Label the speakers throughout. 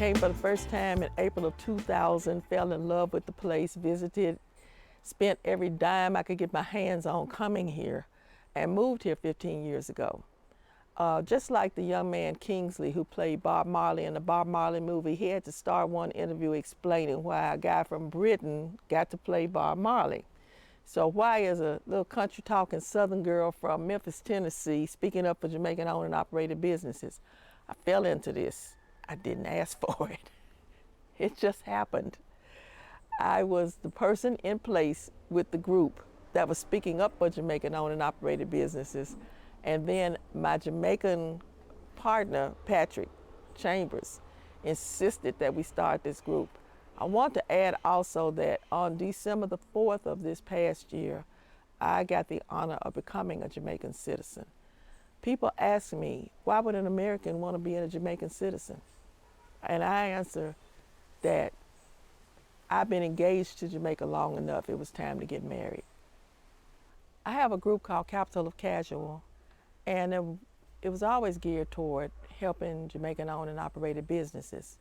Speaker 1: came for the first time in April of 2000, fell in love with the place, visited, spent every dime I could get my hands on coming here, and moved here 15 years ago. Just like the young man Kingsley who played Bob Marley in the Bob Marley movie, he had to start one interview explaining why a guy from Britain got to play Bob Marley. So why is a little country talking Southern girl from Memphis, Tennessee, speaking up for Jamaican owned and operated businesses? I fell into this. I didn't ask for it. It just happened. I was the person in place with the group that was speaking up for Jamaican owned and operated businesses. And then my Jamaican partner, Patrick Chambers, insisted that we start this group. I want to add also that on December the 4th of this past year, I got the honor of becoming a Jamaican citizen. People ask me, why would an American want to be a Jamaican citizen? And I answer that I've been engaged to Jamaica long enough, it was time to get married. I have a group called Capital of Casual, and it was always geared toward helping Jamaican owned and operated businesses.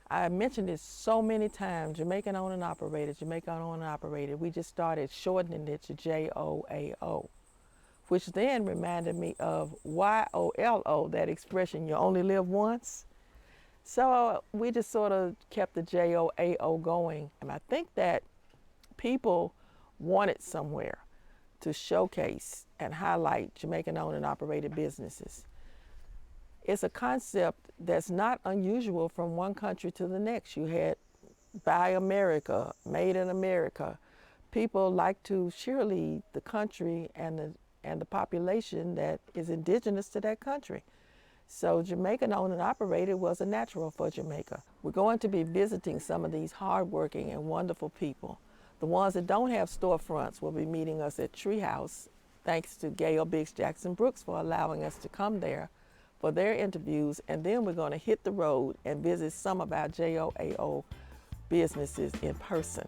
Speaker 1: I mentioned this so many times, Jamaican owned and operated, Jamaican owned and operated. We just started shortening it to JOAO, which then reminded me of YOLO, that expression, you only live once. So we just sort of kept the JOAO going. And I think that people wanted somewhere to showcase and highlight Jamaican owned and operated businesses. It's a concept that's not unusual from one country to the next. You had Buy America, Made in America. People like to cheerlead the country and the population that is indigenous to that country. So Jamaican owned and operated was a natural for Jamaica. We're going to be visiting some of these hardworking and wonderful people. The ones that don't have storefronts will be meeting us at Treehouse. Thanks to Gail Biggs Jackson Brooks for allowing us to come there for their interviews. And then we're going to hit the road and visit some of our JOAO businesses in person.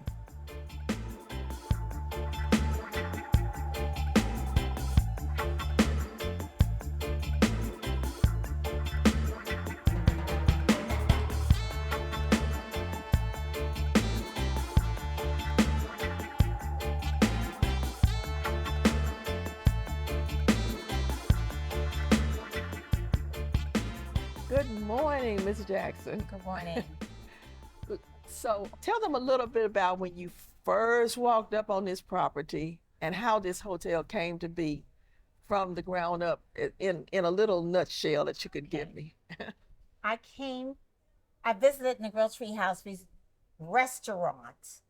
Speaker 1: Good morning, Ms. Jackson.
Speaker 2: Good morning.
Speaker 1: So tell them a little bit about when you first walked up on this property and how this hotel came to be from the ground up in a little nutshell that you could give me.
Speaker 2: I visited Negril Treehouse restaurant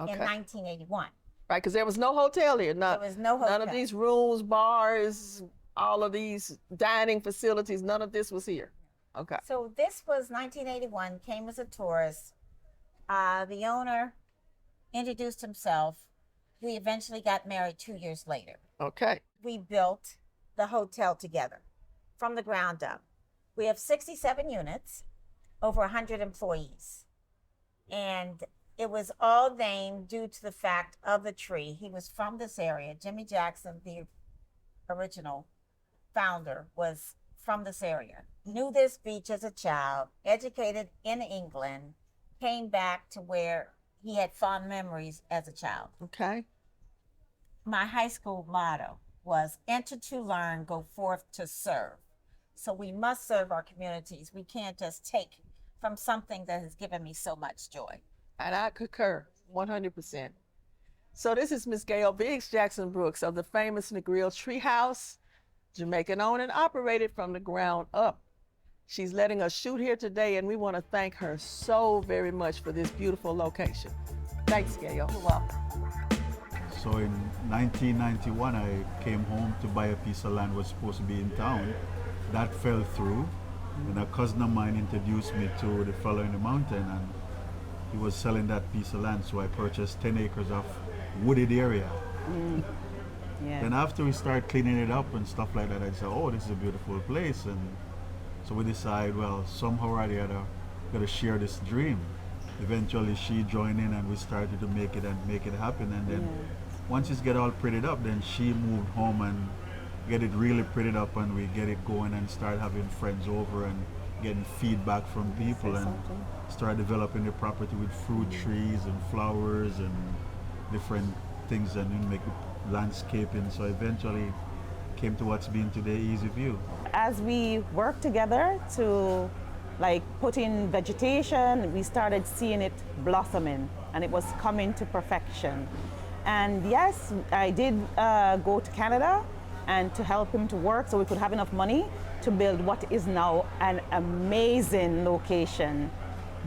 Speaker 2: in 1981.
Speaker 1: Right, because there was no hotel here.
Speaker 2: There was no hotel.
Speaker 1: None of these rooms, bars, all of these dining facilities, none of this was here. Okay.
Speaker 2: So this was 1981, came as a tourist. The owner introduced himself. We eventually got married 2 years later.
Speaker 1: Okay.
Speaker 2: We built the hotel together from the ground up. We have 67 units, over 100 employees. And it was all named due to the fact of the tree. He was from this area. Jimmy Jackson, the original founder, was from this area. Knew this beach as a child, educated in England, came back to where he had fond memories as a child.
Speaker 1: Okay.
Speaker 2: My high school motto was enter to learn, go forth to serve. So we must serve our communities. We can't just take from something that has given me so much joy.
Speaker 1: And I concur 100%. So this is Miss Gail Biggs Jackson Brooks of the famous Negril Treehouse, Jamaican owned and operated from the ground up. She's letting us shoot here today, and we want to thank her so very much for this beautiful location. Thanks, Gail.
Speaker 2: You're welcome.
Speaker 3: So in 1991, I came home to buy a piece of land was supposed to be in town. That fell through, and a cousin of mine introduced me to the fellow in the mountain, and he was selling that piece of land, so I purchased 10 acres of wooded area.
Speaker 4: Yeah.
Speaker 3: Then after we started cleaning it up and stuff like that, I said, oh, this is a beautiful place. And so we decided, well, somehow or the other, got to share this dream. Eventually she joined in and we started to make it happen. And then once it's get all prettied up, then she moved home and get it really prettied up, and we get it going and start having friends over and getting feedback from people and start developing the property with fruit trees and flowers and different things and then make it landscaping. So eventually came to what's been today Easy View.
Speaker 4: As we worked together to like put in vegetation, we started seeing it blossoming and it was coming to perfection. And yes, I did go to Canada and to help him to work so we could have enough money to build what is now an amazing location.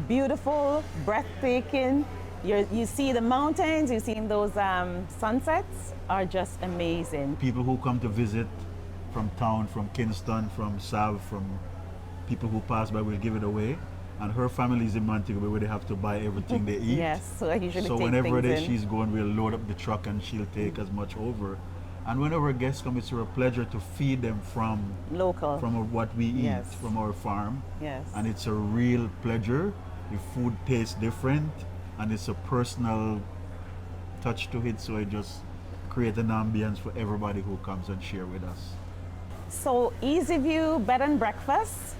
Speaker 4: Beautiful, breathtaking. You see the mountains, you see those sunsets are just amazing.
Speaker 3: People who come to visit from town, from Kingston, from Sav, from people who pass by will give it away. And her family is in Montego Bay where they have to buy everything they eat.
Speaker 4: Yes, so I usually take
Speaker 3: whenever
Speaker 4: things in.
Speaker 3: she's going, we'll load up the truck and she'll take as much over. And whenever guests come, it's a pleasure to feed them from
Speaker 4: Local.
Speaker 3: from what we eat,
Speaker 4: Yes.
Speaker 3: from our farm.
Speaker 4: Yes.
Speaker 3: And it's a real pleasure. The food tastes different and it's a personal touch to it, so it just creates an ambience for everybody who comes and share with us.
Speaker 4: So Easy View Bed and Breakfast,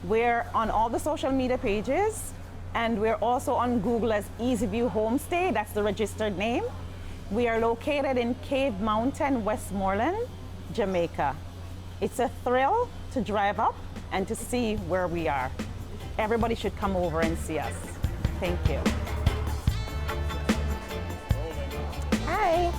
Speaker 4: we're on all the social media pages and we're also on Google as Easy View Homestay, that's the registered name. We are located in Cave Mountain, Westmoreland, Jamaica. It's a thrill to drive up and to see where we are. Everybody should come over and see us. Thank you.
Speaker 2: Hi.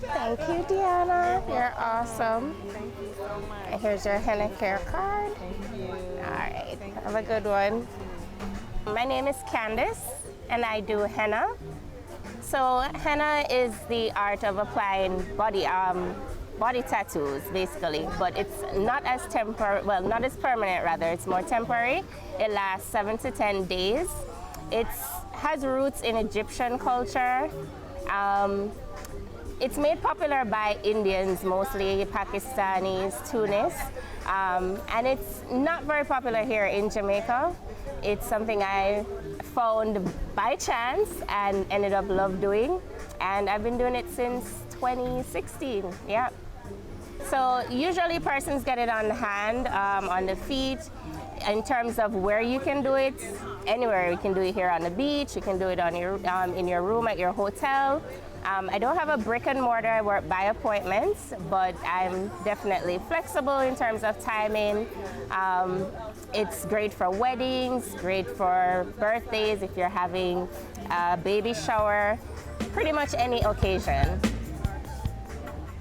Speaker 5: Thank you, Deanna. You're awesome. Thank you so much. And here's your henna care card. Thank you. All right. Have a good one. My name is Candace, and I do henna. So henna is the art of applying body tattoos, basically, but it's not as not as permanent, rather. It's more temporary. It lasts 7 to 10 days. It has roots in Egyptian culture. It's made popular by Indians, mostly Pakistanis, Tunis, and it's not very popular here in Jamaica. It's something I found by chance and ended up love doing, and I've been doing it since 2016, yeah. So usually persons get it on the hand, on the feet. In terms of where you can do it, anywhere. You can do it here on the beach, you can do it on your, in your room at your hotel. I don't have a brick and mortar, I work by appointments, but I'm definitely flexible in terms of timing. It's great for weddings, great for birthdays, if you're having a baby shower, pretty much any occasion.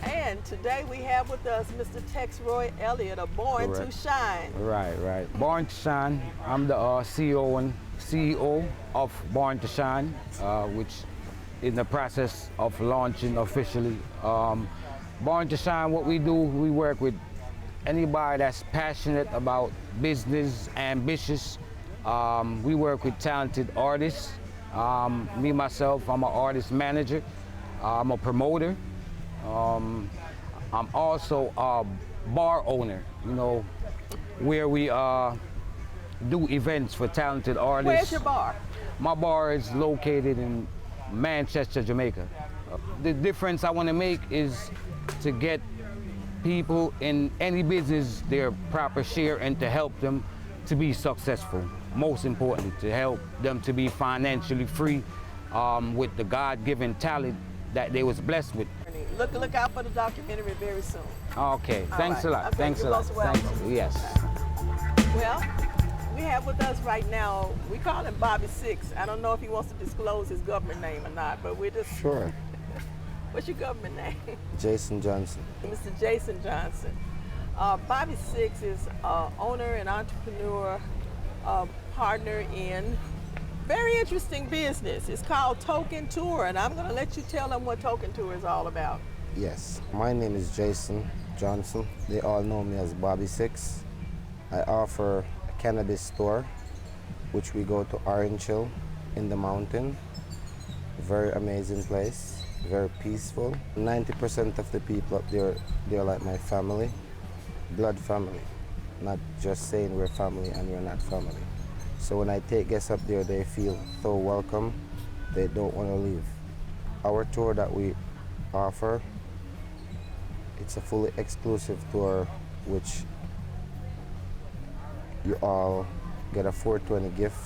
Speaker 1: And today we have with us Mr. Tex Roy Elliott of Born to Shine.
Speaker 6: Right. Born to Shine. I'm the CEO of Born to Shine, which in the process of launching officially. Born to Shine, what we do, we work with anybody that's passionate about business, ambitious. We work with talented artists. Me, myself, I'm an artist manager. I'm a promoter. I'm also a bar owner, you know, where we do events for talented artists.
Speaker 1: Where's your bar?
Speaker 6: My bar is located in Manchester, Jamaica. The difference I want to make is to get people in any business their proper share and to help them to be successful. Most importantly, to help them to be financially free with the God-given talent that they was blessed with.
Speaker 1: Look out for the documentary very soon.
Speaker 6: Okay, thanks a lot.
Speaker 1: Okay,
Speaker 6: Thanks a
Speaker 1: you're
Speaker 6: lot.
Speaker 1: most welcome.
Speaker 6: Thanks. Yes.
Speaker 1: Well, we have with us right now, we call him Bobby Six. I don't know if he wants to disclose his government name or not, but we're just...
Speaker 7: Sure.
Speaker 1: What's your government name?
Speaker 7: Jason Johnson.
Speaker 1: Mr. Jason Johnson. Bobby Six is owner and entrepreneur, partner in very interesting business. It's called Token Tour, and I'm going to let you tell them what Token Tour is all about.
Speaker 7: Yes, my name is Jason Johnson. They all know me as Bobby Six. I offer a cannabis store, which we go to Orange Hill in the mountain. Very amazing place, very peaceful. 90% of the people up there, they're like my family, blood family. Not just saying we're family and we're not family. So when I take guests up there, they feel so welcome, they don't want to leave. Our tour that we offer, it's a fully exclusive tour, which you all get a 420 gift,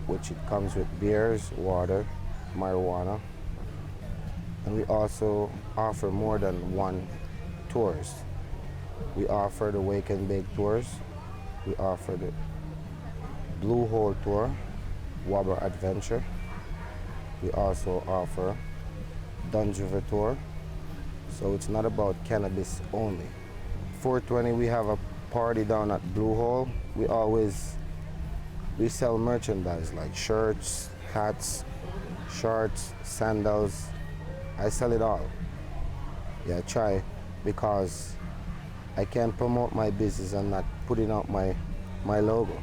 Speaker 7: which it comes with beers, water, marijuana. And we also offer more than one tours. We offer the Wake and Bake tours. We offer the Blue Hole tour, Wobber Adventure. We also offer Dungeon tour. So it's not about cannabis only. 420, we have a party down at Blue Hole. We sell merchandise like shirts, hats, shorts, sandals. I sell it all. Yeah, I try, because I can't promote my business and not putting out my logo.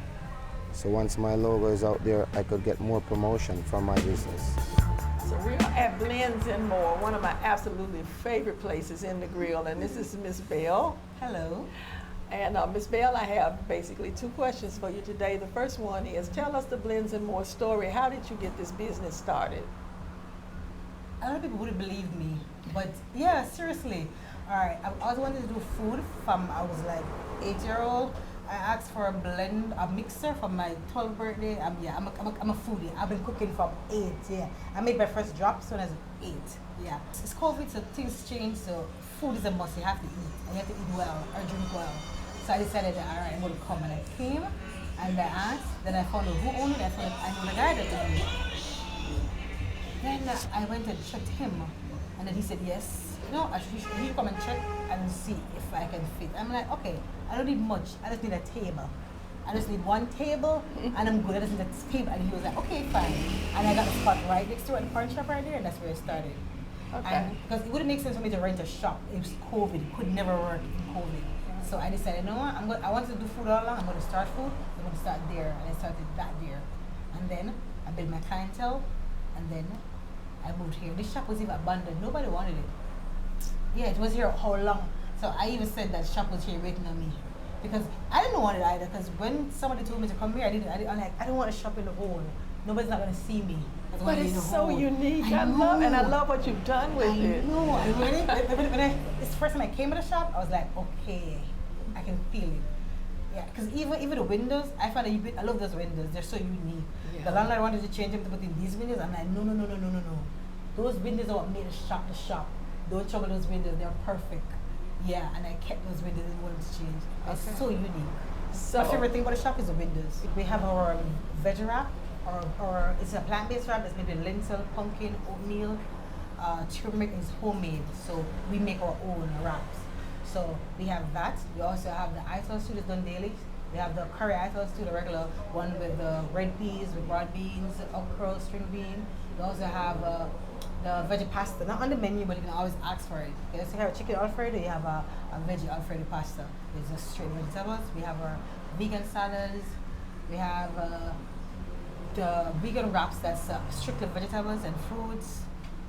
Speaker 7: So once my logo is out there, I could get more promotion from my business.
Speaker 1: So we're at Blends and More, one of my absolutely favorite places in Negril, and this is Miss Bell.
Speaker 8: Hello.
Speaker 1: And Miss Bell, I have basically 2 questions for you today. The first one is, tell us the Blends and More story. How did you get this business started?
Speaker 8: A lot of people wouldn't believe me, but yeah, seriously. All right, I always wanted to do food from I was like 8-year-old. I asked for a mixer for my 12th birthday. I'm a foodie. I've been cooking from 8. Yeah, I made my first drops when I was 8. Yeah, it's COVID, so things change. So food is a must. You have to eat, and you have to eat well or drink well. So I decided that all right, I'm going to come, and I came, and I asked. Then I found out who owned it. I know the guy that owned it. Then I went and checked him, and then he said yes. No, he should come and check and see if I can fit. I'm like, okay, I don't need much. I just need a table. I just need one table, and I'm good. I just need a table. And he was like, okay, fine. And I got a spot right next to it, the pawn shop right there, and that's where it started.
Speaker 1: Okay.
Speaker 8: And because it wouldn't make sense for me to rent a shop. It was COVID. It could never work in COVID. So I decided, no, I wanted to do food all along. I'm going to start food. I'm going to start there, and I started that there. And then I built my clientele, and then I moved here. This shop was even abandoned. Nobody wanted it. Yeah, it was here how long? So I even said that shop was here waiting on me, because I didn't want it either. Because when somebody told me to come here, I'm like, I don't want to shop in the hole. Nobody's not gonna see me.
Speaker 1: But it's so unique. I love what you've done with it.
Speaker 8: I know. I really. It's the first time I came to the shop, I was like, okay, I can feel it. Yeah, because even the windows, I found that I love those windows. They're so unique. Yeah. The landlord wanted to change them to put in these windows. I'm like, no. Those windows are what made the shop. Don't trouble those windows. They're perfect. Yeah, and I kept those windows and wanted to change. It's so unique. So my favorite thing about the shop is the windows. We have our veg wrap, or it's a plant-based wrap. It's maybe lentil, pumpkin, oatmeal. Turmeric is homemade, so we make our own wraps. So we have that. We also have the ital stew that's done daily. We have the curry ital stew, the regular one with the red peas, with broad beans, okra, string bean. We also have the veggie pasta, not on the menu, but you can always ask for it. Okay, so you have a chicken Alfredo, you have a veggie Alfredo pasta. It's just straight vegetables. We have our vegan salads. We have the vegan wraps that's strictly vegetables and fruits.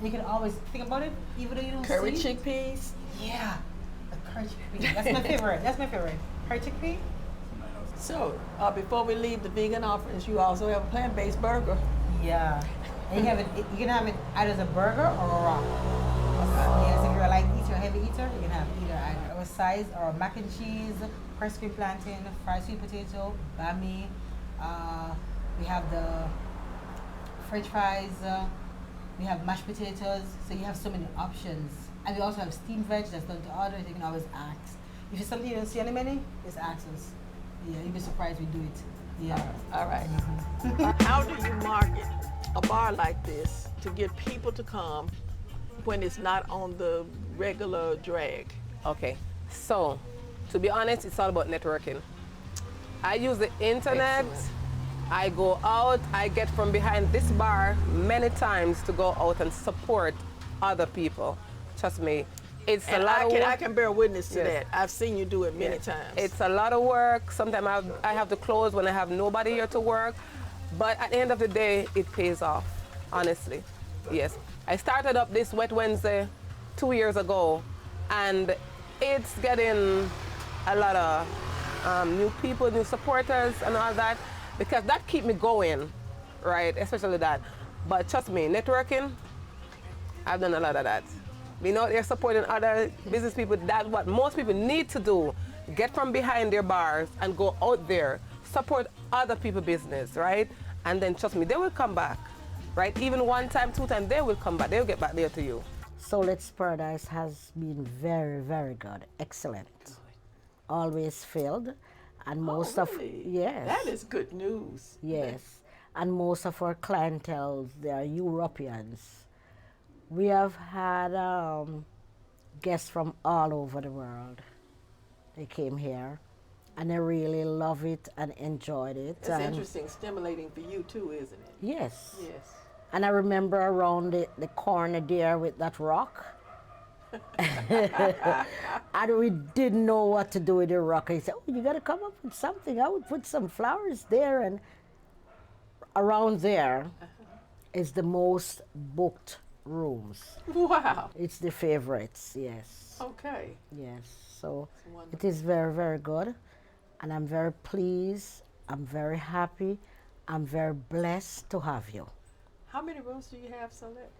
Speaker 8: You can always think about it, even though you don't
Speaker 1: curry
Speaker 8: see
Speaker 1: chickpeas.
Speaker 8: Yeah, the curry chickpea. That's my favorite. That's my favorite. Curry chickpea.
Speaker 1: So before we leave the vegan offerings, you also have a plant-based burger.
Speaker 8: Yeah. And you can have it either as a burger or a wrap. Yes, if you're a light eater or heavy eater, you can have either our size or mac and cheese, pressed green plantain, fried sweet potato, bami. We have the French fries. We have mashed potatoes. So you have so many options. And we also have steamed veg that's done to order. You can always ask. If it's something you don't see on the menu, just ask us. Yeah, you'll be surprised we do it. Yeah.
Speaker 1: All right. How do you market a bar like this to get people to come when it's not on the regular drag?
Speaker 9: Okay, so to be honest, it's all about networking. I use the internet.
Speaker 1: Excellent.
Speaker 9: I go out, I get from behind this bar many times to go out and support other people. Trust me, it's a lot of work.
Speaker 1: I can bear witness to
Speaker 9: Yes.
Speaker 1: that. I've seen you do it many
Speaker 9: Yes.
Speaker 1: times.
Speaker 9: It's a lot of work. Sometimes I have to close when I have nobody here to work. But at the end of the day, it pays off, honestly. Yes. I started up this Wet Wednesday 2 years ago, and it's getting a lot of new people, new supporters and all that. because that keep me going, right? Especially that. But trust me, networking, I've done a lot of that. Being out there supporting other business people, that's what most people need to do. Get from behind their bars and go out there, support other people's business, right? And then trust me, they will come back, right? Even one time, two times, they will come back. They'll get back there to you.
Speaker 10: Soulet's Paradise has been very, very good. Excellent. Always filled. And most
Speaker 1: really?
Speaker 10: yes.
Speaker 1: That is good news.
Speaker 10: Yes. And most of our clientele, they are Europeans. We have had guests from all over the world. They came here and they really love it and enjoyed it.
Speaker 1: It's interesting, stimulating for you too, isn't it?
Speaker 10: Yes.
Speaker 1: Yes.
Speaker 10: And I remember around the corner there with that rock. And we didn't know what to do with the rock. I said, oh, you got to come up with something. I would put some flowers there. And around there is the most booked rooms.
Speaker 1: Wow.
Speaker 10: It's the favorites, yes.
Speaker 1: Okay.
Speaker 10: Yes, so it is very, very good. And I'm very pleased. I'm very happy. I'm very blessed to have you.
Speaker 1: How many rooms do you have, Solet?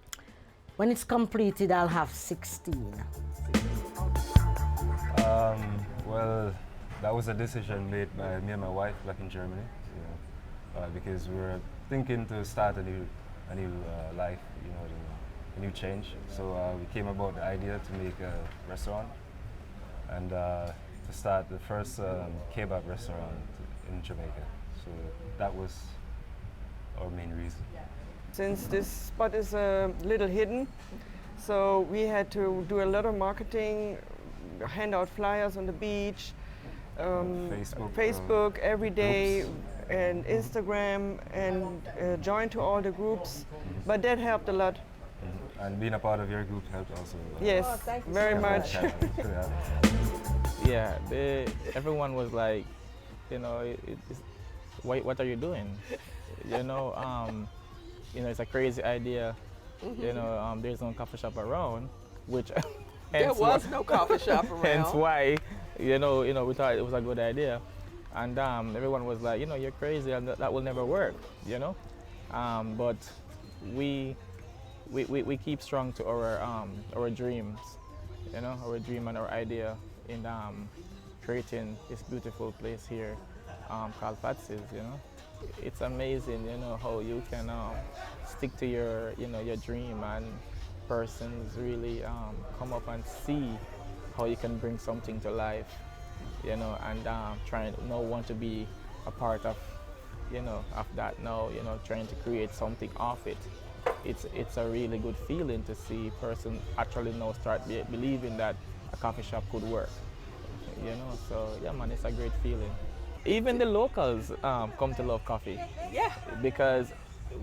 Speaker 10: When it's completed, I'll have 16.
Speaker 11: Well, that was a decision made by me and my wife back in Germany, because we were thinking to start a new life, a new change. So we came about the idea to make a restaurant and to start the first kebab restaurant in Jamaica. So that was our main reason.
Speaker 12: Since this spot is a little hidden, so we had to do a lot of marketing, hand out flyers on the beach, Facebook every day,
Speaker 11: groups.
Speaker 12: And Instagram, and join to all the groups. But that helped a lot.
Speaker 11: And being a part of your group helped also.
Speaker 12: Yes, very much.
Speaker 13: Yeah, everyone was like, what are you doing? It's a crazy idea. There's no coffee shop around, which
Speaker 1: there was no coffee shop around.
Speaker 13: Hence why, we thought it was a good idea, and everyone was like, you're crazy, and that will never work, But we keep strong to our dreams, our dream and our idea in creating this beautiful place here called Patsy's, It's amazing, how you can stick to your dream, and persons really come up and see how you can bring something to life, and want to be a part of, of that now, trying to create something off it. It's a really good feeling to see person actually now start believing that a coffee shop could work, So yeah, man, it's a great feeling. Even the locals come to love coffee.
Speaker 1: Yeah.
Speaker 13: Because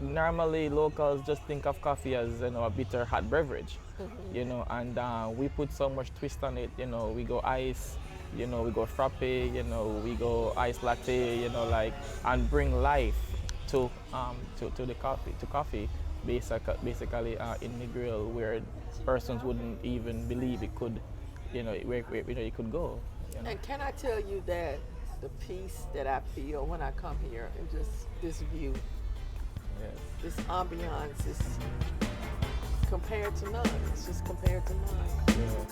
Speaker 13: normally locals just think of coffee as a bitter hot beverage, and we put so much twist on it. We go ice, we go frappe, we go ice latte, and bring life to the coffee, basically in Negril, where persons wouldn't even believe it could, where it could go.
Speaker 1: And can I tell you that the peace that I feel when I come here and just this view, this ambiance is compared to none. It's just compared to none.
Speaker 13: Yeah.